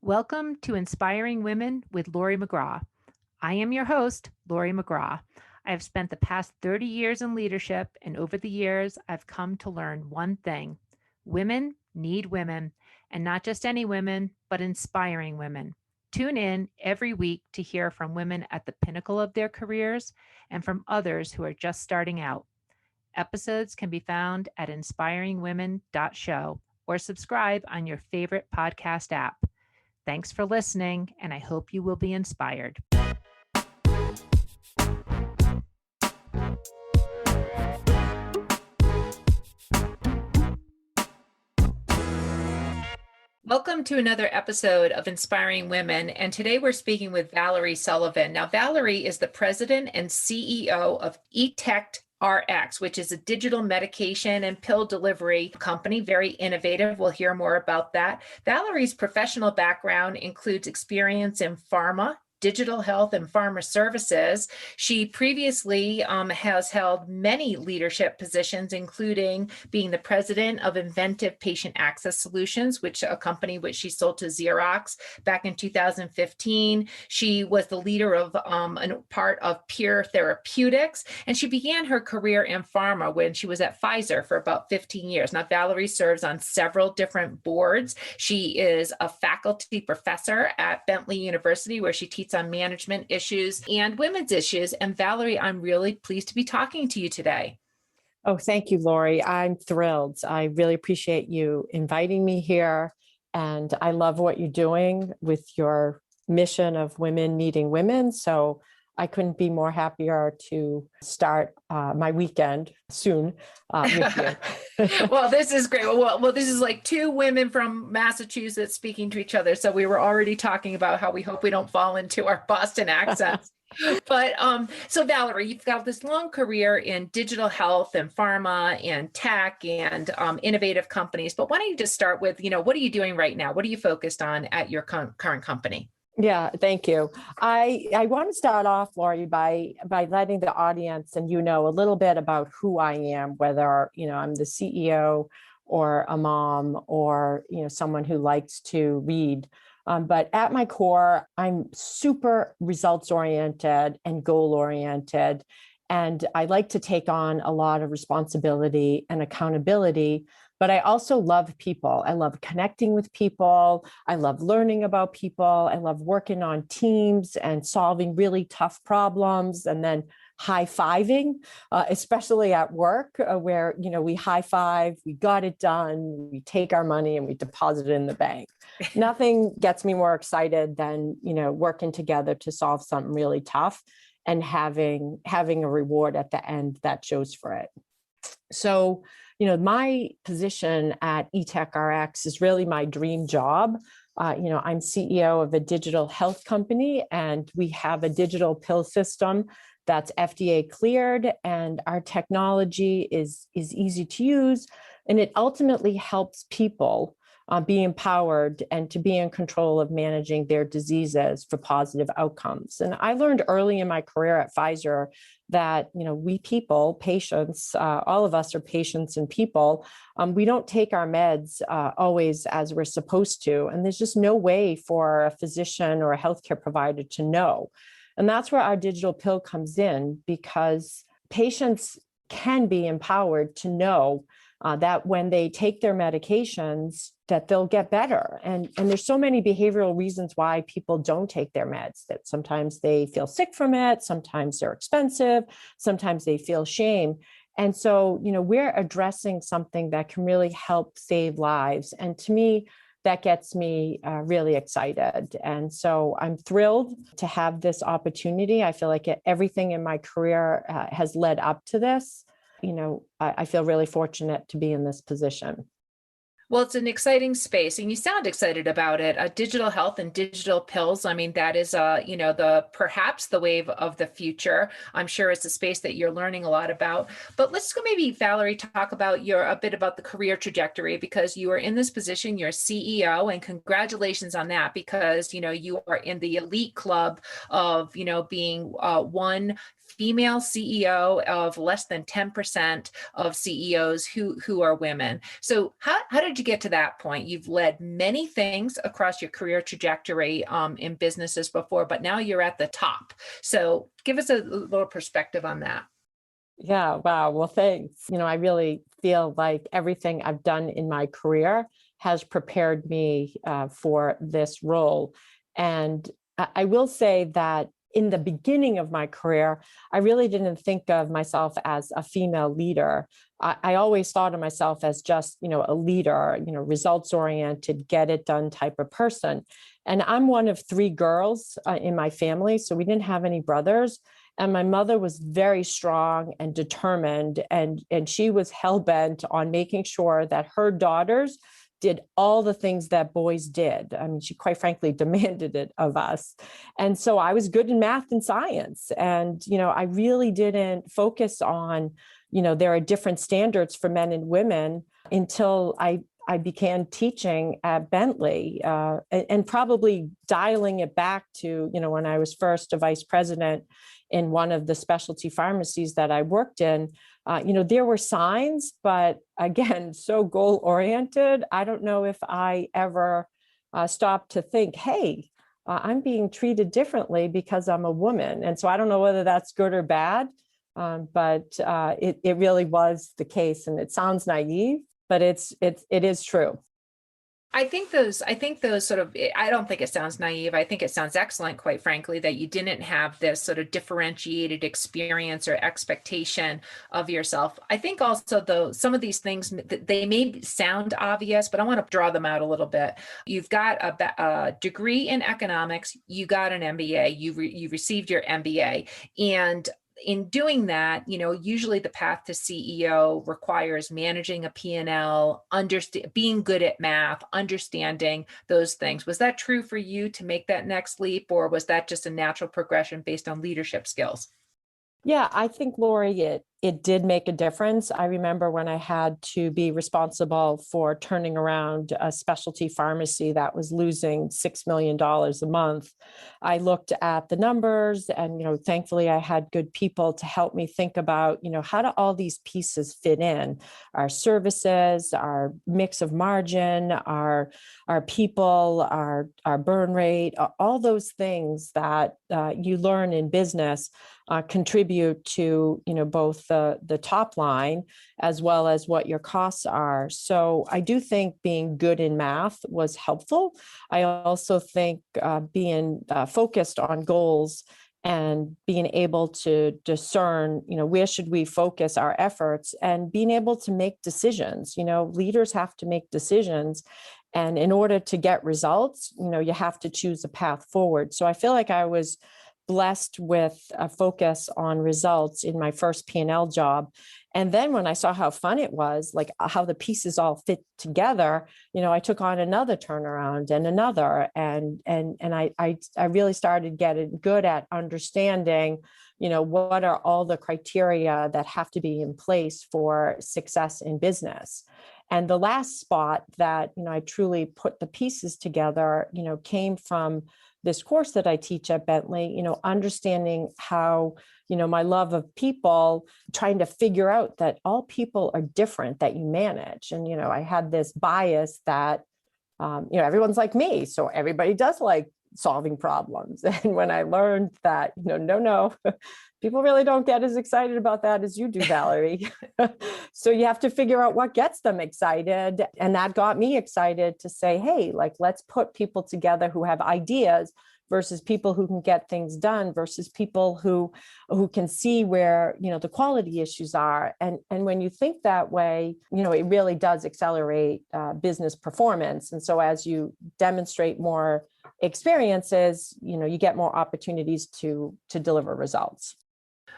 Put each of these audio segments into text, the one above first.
Welcome to Inspiring Women with Laurie McGraw. I am your host, Laurie McGraw. I have spent the past 30 years in leadership, and over the years, I've come to learn one thing. Women need women, and not just any women, but inspiring women. Tune in every week to hear from women at the pinnacle of their careers and from others who are just starting out. Episodes can be found at inspiringwomen.show or subscribe on your favorite podcast app. Thanks for listening, and I hope you will be inspired. Welcome to another episode of Inspiring Women, and today we're speaking with Valerie Sullivan. Now, Valerie is the president and CEO of etectRx, which is a digital medication and pill delivery company, very innovative. We'll hear more about that. Valerie's professional background includes experience in pharma, digital health, and pharma services. She previously has held many leadership positions, including being the president of InVentiv Patient Access Solutions, which a company which she sold to Xerox back in 2015. She was the leader of a part of Pear Therapeutics, and she began her career in pharma when she was at Pfizer for about 15 years. Now, Valerie serves on several different boards. She is a faculty professor at Bentley University, where she teaches on management issues and women's issues. And Valerie, I'm really pleased to be talking to you today. Oh, thank you, Laurie. I'm thrilled. I really appreciate you inviting me here. And I love what you're doing with your mission of women needing women. So I couldn't be more happier to start my weekend soon with you. Well, this is great. Well, this is like two women from Massachusetts speaking to each other. So we were already talking about how we hope we don't fall into our Boston accents. But so Valerie, you've got this long career in digital health and pharma and tech and innovative companies. But why don't you just start with, what are you doing right now? What are you focused on at your current company? Yeah, thank you. I want to start off, Laurie, by letting the audience and a little bit about who I am, whether I'm the CEO or a mom or someone who likes to read. But at my core, I'm super results oriented and goal oriented. And I like to take on a lot of responsibility and accountability. But I also love people. I love connecting with people. I love learning about people. I love working on teams and solving really tough problems and then high-fiving, especially at work where, we high-five, we got it done, we take our money and we deposit it in the bank. Nothing gets me more excited than, working together to solve something really tough and having a reward at the end that shows for it. So, my position at etectRx is really my dream job. I'm CEO of a digital health company, and we have a digital pill system that's FDA cleared, and our technology is easy to use, and it ultimately helps people be empowered and to be in control of managing their diseases for positive outcomes. And I learned early in my career at Pfizer that, we people, patients, all of us are patients and people, we don't take our meds always as we're supposed to. And there's just no way for a physician or a healthcare provider to know. And that's where our digital pill comes in, because patients can be empowered to know that when they take their medications, that they'll get better. And there's so many behavioral reasons why people don't take their meds, that sometimes they feel sick from it, sometimes they're expensive, sometimes they feel shame. And so, we're addressing something that can really help save lives. And to me, that gets me really excited. And so I'm thrilled to have this opportunity. I feel like everything in my career has led up to this. I feel really fortunate to be in this position. Well, it's an exciting space, and you sound excited about it. Digital health and digital pills. I mean, that is, perhaps the wave of the future. I'm sure it's a space that you're learning a lot about. But let's go, maybe, Valerie, talk about a bit about the career trajectory, because you are in this position. You're CEO, and congratulations on that, because you are in the elite club of being one female CEO of less than 10% of CEOs who are women. So how did you get to that point? You've led many things across your career trajectory in businesses before, but now you're at the top. So give us a little perspective on that. Yeah, wow. Well, thanks. I really feel like everything I've done in my career has prepared me for this role. And I will say that in the beginning of my career, I really didn't think of myself as a female leader. I always thought of myself as just, a leader, results oriented, get it done type of person. And I'm one of three girls in my family, so we didn't have any brothers. And my mother was very strong and determined, and she was hell-bent on making sure that her daughters did all the things that boys did. I mean, she quite frankly demanded it of us. And so I was good in math and science. And, I really didn't focus on, there are different standards for men and women until I began teaching at Bentley, and probably dialing it back to, when I was first a vice president in one of the specialty pharmacies that I worked in. There were signs, but again, so goal oriented. I don't know if I ever stopped to think, hey, I'm being treated differently because I'm a woman. And so I don't know whether that's good or bad, but it really was the case. And it sounds naive, but it is true. I think those sort of, I don't think it sounds naive. I think it sounds excellent, quite frankly, that you didn't have this sort of differentiated experience or expectation of yourself. I think also, though, some of these things, they may sound obvious, but I want to draw them out a little bit. You've got a degree in economics, you got an MBA, you received your MBA, and in doing that, usually the path to CEO requires managing a P&L, being good at math, understanding those things. Was that true for you to make that next leap, or was that just a natural progression based on leadership skills? Yeah, I think, Laurie, it did make a difference. I remember when I had to be responsible for turning around a specialty pharmacy that was losing $6 million a month. I looked at the numbers and, thankfully I had good people to help me think about, how do all these pieces fit in? Our services, our mix of margin, our people, our burn rate, all those things that you learn in business contribute to, both the top line as well as what your costs are. So I do think being good in math was helpful. I also think being focused on goals and being able to discern, where should we focus our efforts, and being able to make decisions. Leaders have to make decisions. And in order to get results, you have to choose a path forward. So I feel like I was blessed with a focus on results in my first P&L job. And then when I saw how fun it was, like how the pieces all fit together, I took on another turnaround and another. And I really started getting good at understanding, what are all the criteria that have to be in place for success in business. And the last spot that, I truly put the pieces together, came from this course that I teach at Bentley, understanding how, my love of people, trying to figure out that all people are different that you manage. And, I had this bias that, everyone's like me. So everybody does like solving problems. And when I learned that, no, people really don't get as excited about that as you do, Valerie. So you have to figure out what gets them excited. And that got me excited to say, hey, let's put people together who have ideas versus people who can get things done versus people who can see where, the quality issues are. And when you think that way, it really does accelerate business performance. And so as you demonstrate more experiences, you get more opportunities to deliver results.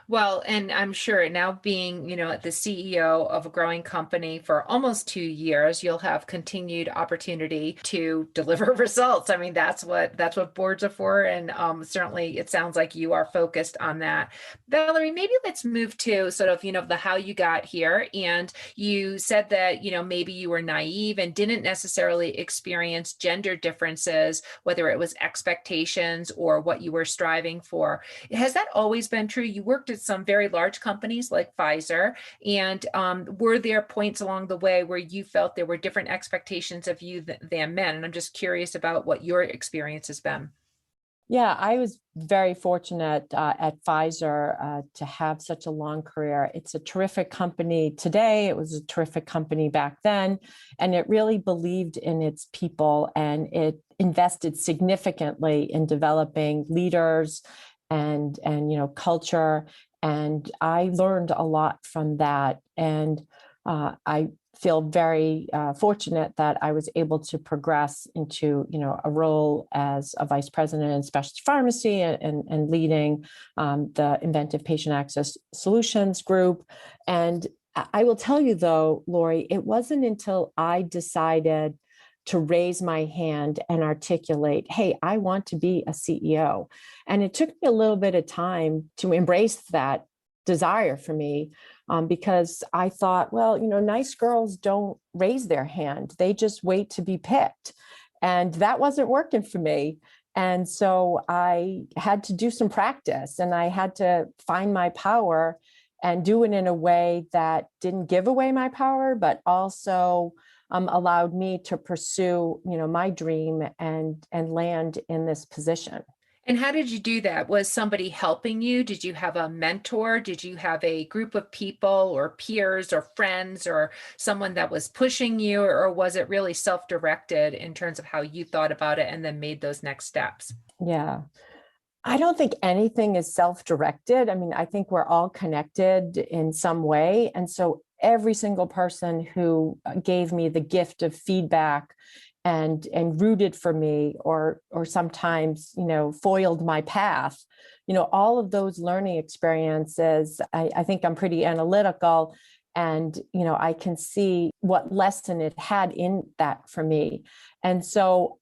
Well, and I'm sure now being, the CEO of a growing company for almost 2 years, you'll have continued opportunity to deliver results. I mean, that's what boards are for. And certainly it sounds like you are focused on that. Valerie, maybe let's move to sort of, the how you got here. And you said that, maybe you were naive and didn't necessarily experience gender differences, whether it was expectations or what you were striving for. Has that always been true? You worked at some very large companies like Pfizer. And were there points along the way where you felt there were different expectations of you than men? And I'm just curious about what your experience has been. Yeah, I was very fortunate at Pfizer to have such a long career. It's a terrific company today. It was a terrific company back then, and it really believed in its people, and it invested significantly in developing leaders and culture. And I learned a lot from that. And I feel very fortunate that I was able to progress into, a role as a vice president in specialty pharmacy and leading the InVentiv Patient Access Solutions group. And I will tell you though, Laurie, it wasn't until I decided to raise my hand and articulate, hey, I want to be a CEO. And it took me a little bit of time to embrace that desire for me. Because I thought, well, nice girls don't raise their hand. They just wait to be picked. And that wasn't working for me. And so I had to do some practice, and I had to find my power and do it in a way that didn't give away my power, but also allowed me to pursue, my dream and land in this position. And how did you do that? Was somebody helping you? Did you have a mentor? Did you have a group of people or peers or friends or someone that was pushing you? Or was it really self-directed in terms of how you thought about it and then made those next steps? Yeah. I don't think anything is self-directed. I mean, I think we're all connected in some way. And so every single person who gave me the gift of feedback and rooted for me, or sometimes, foiled my path, all of those learning experiences, I think I'm pretty analytical, and, I can see what lesson it had in that for me. And so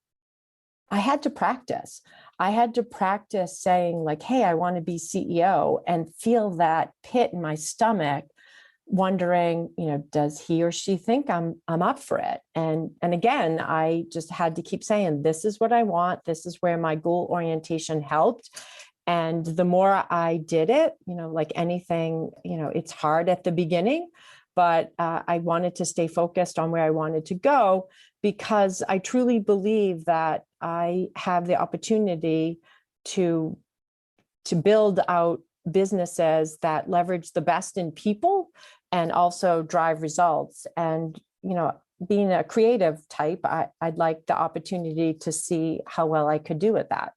I had to practice. I had to practice saying like, hey, I want to be CEO, and feel that pit in my stomach, wondering, does he or she think I'm up for it? And again, I just had to keep saying, this is what I want. This is where my goal orientation helped. And the more I did it, like anything, it's hard at the beginning, but I wanted to stay focused on where I wanted to go, because I truly believe that I have the opportunity to build out businesses that leverage the best in people and also drive results. And, being a creative type, I'd like the opportunity to see how well I could do at that.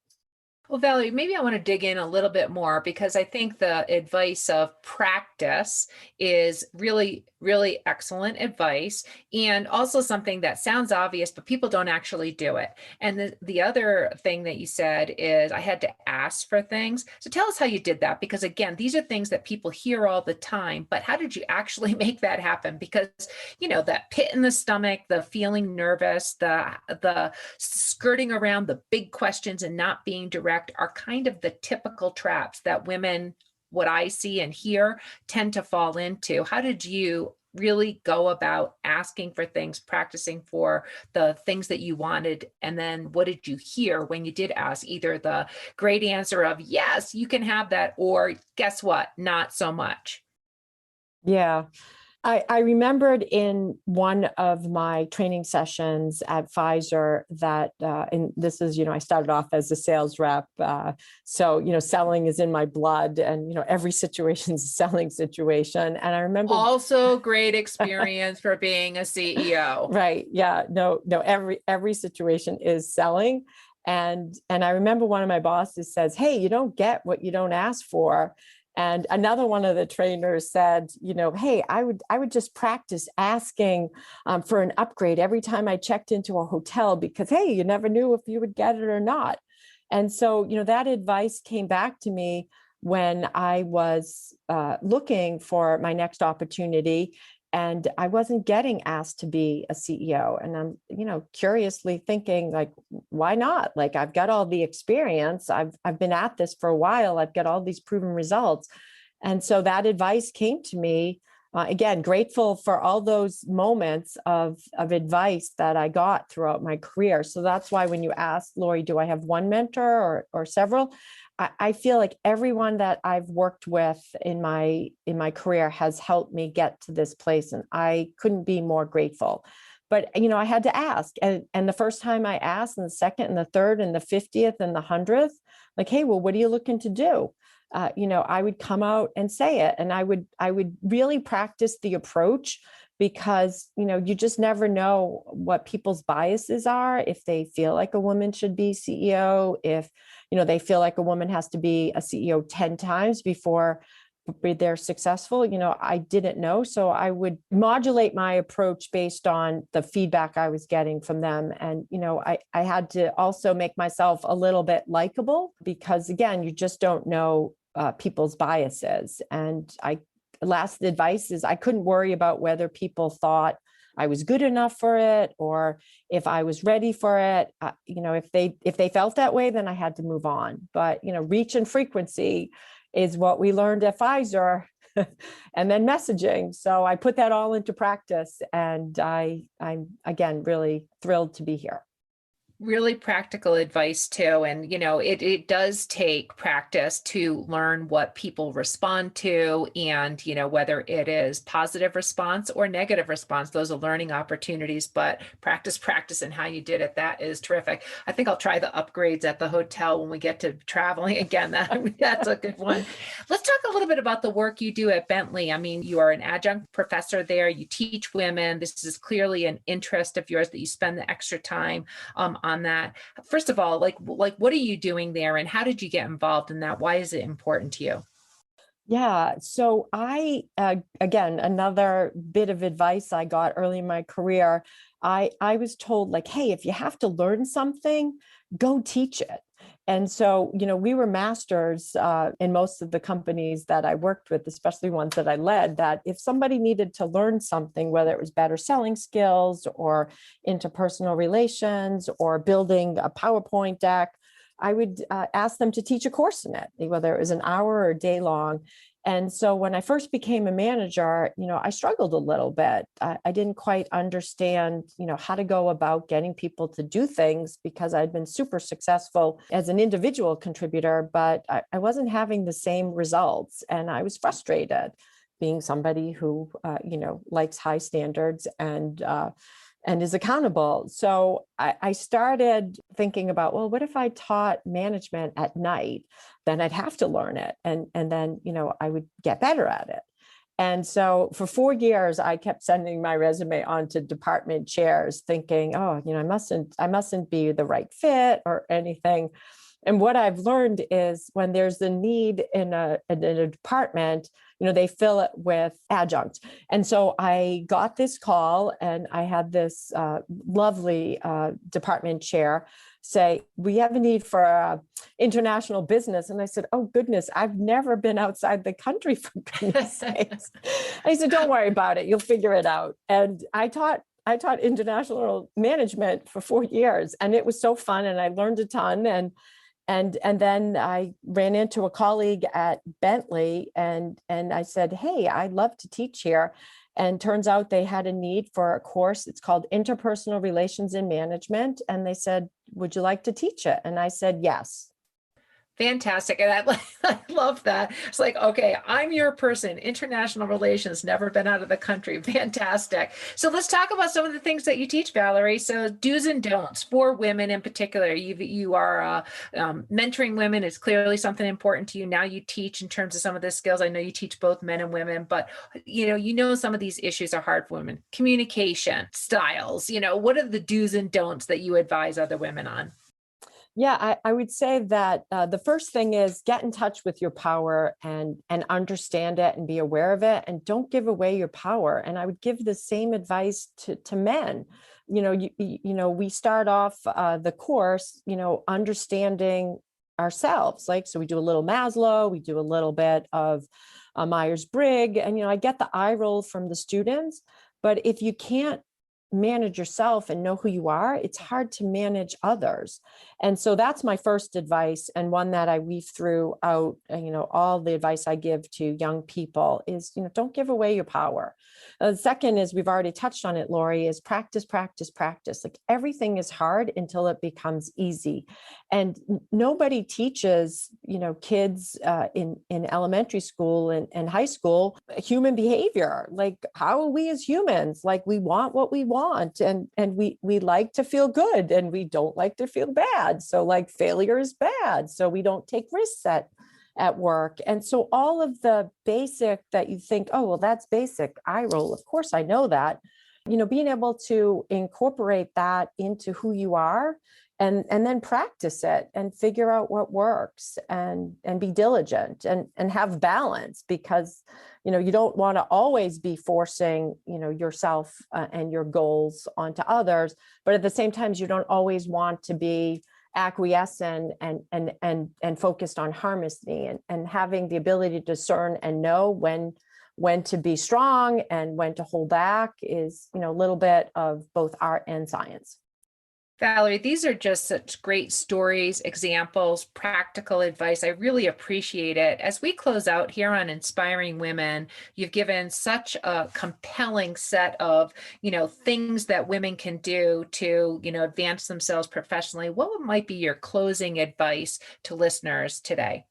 Well, Valerie, maybe I want to dig in a little bit more, because I think the advice of practice is really, really excellent advice, and also something that sounds obvious, but people don't actually do it. And the other thing that you said is I had to ask for things. So tell us how you did that, because again, these are things that people hear all the time, but how did you actually make that happen? Because, that pit in the stomach, the feeling nervous, the skirting around the big questions and not being direct are kind of the typical traps that women, what I see and hear, tend to fall into. How did you really go about asking for things, practicing for the things that you wanted? And then what did you hear when you did ask? Either the great answer of, yes, you can have that, or guess what, not so much. Yeah. I remembered in one of my training sessions at Pfizer that, and this is, I started off as a sales rep. So, selling is in my blood, and, every situation is a selling situation. And I remember also great experience for being a CEO. Right. Yeah. No, every situation is selling. And I remember one of my bosses says, hey, you don't get what you don't ask for. And another one of the trainers said, hey, I would just practice asking for an upgrade every time I checked into a hotel, because, hey, you never knew if you would get it or not. And so, that advice came back to me when I was looking for my next opportunity, and I wasn't getting asked to be a CEO. And I'm, curiously thinking, like, why not? Like, I've got all the experience. I've been at this for a while. I've got all these proven results. And so that advice came to me again, grateful for all those moments of advice that I got throughout my career. So that's why when you ask, Laurie, do I have one mentor or several? I feel like everyone that I've worked with in my career has helped me get to this place, and I couldn't be more grateful. But I had to ask, and the first time I asked, and the second, and the third, and the 50th, and the 100th, like, hey, well, what are you looking to do? I would come out and say it, and I would really practice the approach, because you just never know what people's biases are. If they feel like a woman should be CEO, if they feel like a woman has to be a CEO 10 times before they're successful. I didn't know. So I would modulate my approach based on the feedback I was getting from them. And, I had to also make myself a little bit likable, because again, you just don't know people's biases. And last advice is I couldn't worry about whether people thought I was good enough for it, or if I was ready for it. If they felt that way, then I had to move on. But reach and frequency is what we learned at Pfizer, and then messaging. So I put that all into practice, and I'm again really thrilled to be here. Really practical advice too. And, it does take practice to learn what people respond to, and, whether it is positive response or negative response. Those are learning opportunities, but practice and how you did it. That is terrific. I think I'll try the upgrades at the hotel when we get to traveling again. That's a good one. Let's talk a little bit about the work you do at Bentley. I mean, you are an adjunct professor there. You teach women. This is clearly an interest of yours that you spend the extra time on that. First of all, like what are you doing there, and how did you get involved in that? Why is it important to you? Yeah. So again, another bit of advice I got early in my career, I was told, like, hey, if you have to learn something, go teach it. And so, we were masters in most of the companies that I worked with, especially ones that I led, that if somebody needed to learn something, whether it was better selling skills or interpersonal relations or building a PowerPoint deck, I would ask them to teach a course in it, whether it was an hour or a day long. And so when I first became a manager, I struggled a little bit. I didn't quite understand, how to go about getting people to do things, because I'd been super successful as an individual contributor, but I wasn't having the same results. And I was frustrated, being somebody who, likes high standards and is accountable. So I started thinking about, well, what if I taught management at night? Then I'd have to learn it. And then, I would get better at it. And so for 4 years, I kept sending my resume on to department chairs, thinking, oh, I mustn't be the right fit or anything. And what I've learned is when there's a need in a department, they fill it with adjuncts. And so I got this call, and I had this lovely department chair say, we have a need for international business. And I said, oh, goodness, I've never been outside the country, for goodness sakes. And he said, don't worry about it. You'll figure it out. And I taught international management for 4 years, and it was so fun, and I learned a ton. And then I ran into a colleague at Bentley, and I said, hey, I'd love to teach here. And turns out they had a need for a course. It's called Interpersonal Relations in Management. And they said, would you like to teach it? And I said, yes. Fantastic. And I love that. It's like, okay, I'm your person. International relations, never been out of the country. Fantastic. So let's talk about some of the things that you teach, Valerie. So do's and don'ts for women in particular. You are mentoring women is clearly something important to you. Now you teach in terms of some of the skills. I know you teach both men and women, but some of these issues are hard for women. Communication, styles, what are the do's and don'ts that you advise other women on? Yeah, I would say that the first thing is get in touch with your power and understand it and be aware of it, and don't give away your power. And I would give the same advice to men. We start off the course, understanding ourselves. So we do a little Maslow, we do a little bit of Myers-Briggs, and I get the eye roll from the students. But if you can't manage yourself and know who you are, it's hard to manage others. And so that's my first advice, and one that I weave throughout, all the advice I give to young people is, don't give away your power. The second is, we've already touched on it, Laurie, is practice, practice, practice. Like, everything is hard until it becomes easy. And nobody teaches, kids in elementary school and high school human behavior. Like, how are we as humans? Like, we want what we want, and we like to feel good, and we don't like to feel bad. So, like, failure is bad. So we don't take risks at work. And so all of the basic that you think, oh, well, that's basic eye roll. Of course, I know that, being able to incorporate that into who you are, and then practice it and figure out what works, and be diligent and have balance, because, you don't want to always be forcing, yourself and your goals onto others. But at the same time, you don't always want to be acquiescent and focused on harmony, and having the ability to discern and know when to be strong and when to hold back is, a little bit of both art and science. Valerie, these are just such great stories, examples, practical advice. I really appreciate it. As we close out here on Inspiring Women, you've given such a compelling set of, things that women can do to, advance themselves professionally. What might be your closing advice to listeners today?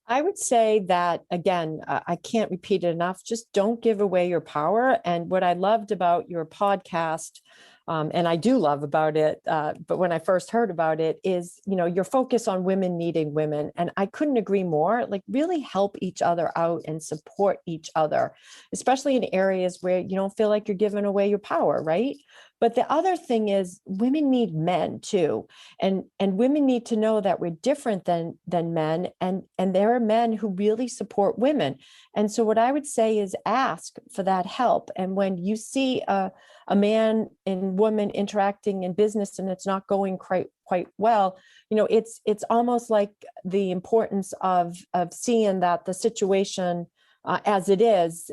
I would say that, again, I can't repeat it enough. Just don't give away your power. And what I loved about your podcast, and I do love about it, but when I first heard about it, is, your focus on women needing women. And I couldn't agree more. Like, really help each other out and support each other, especially in areas where you don't feel like you're giving away your power, right? But the other thing is, women need men too. And women need to know that we're different than men. And there are men who really support women. And so what I would say is, ask for that help. And when you see a man and woman interacting in business and it's not going quite well, it's almost like the importance of seeing that the situation as it is,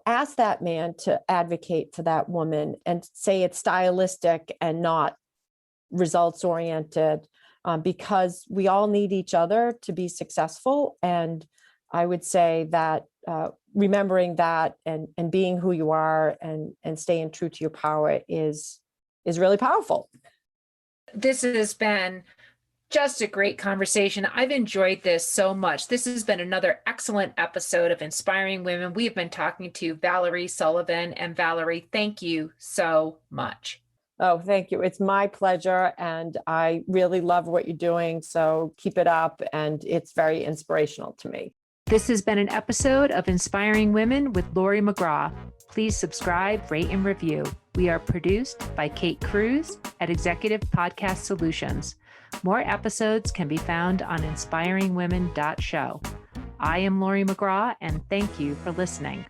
ask that man to advocate for that woman and say it's stylistic and not results oriented, because we all need each other to be successful. And I would say that remembering that and being who you are and staying true to your power is really powerful. This has been just a great conversation. I've enjoyed this so much. This has been another excellent episode of Inspiring Women. We have been talking to Valerie Sullivan. And Valerie, thank you so much. Oh, thank you. It's my pleasure. And I really love what you're doing. So keep it up. And it's very inspirational to me. This has been an episode of Inspiring Women with Laurie McGraw. Please subscribe, rate, and review. We are produced by Kate Cruz at Executive Podcast Solutions. More episodes can be found on inspiringwomen.show. I am Laurie McGraw, and thank you for listening.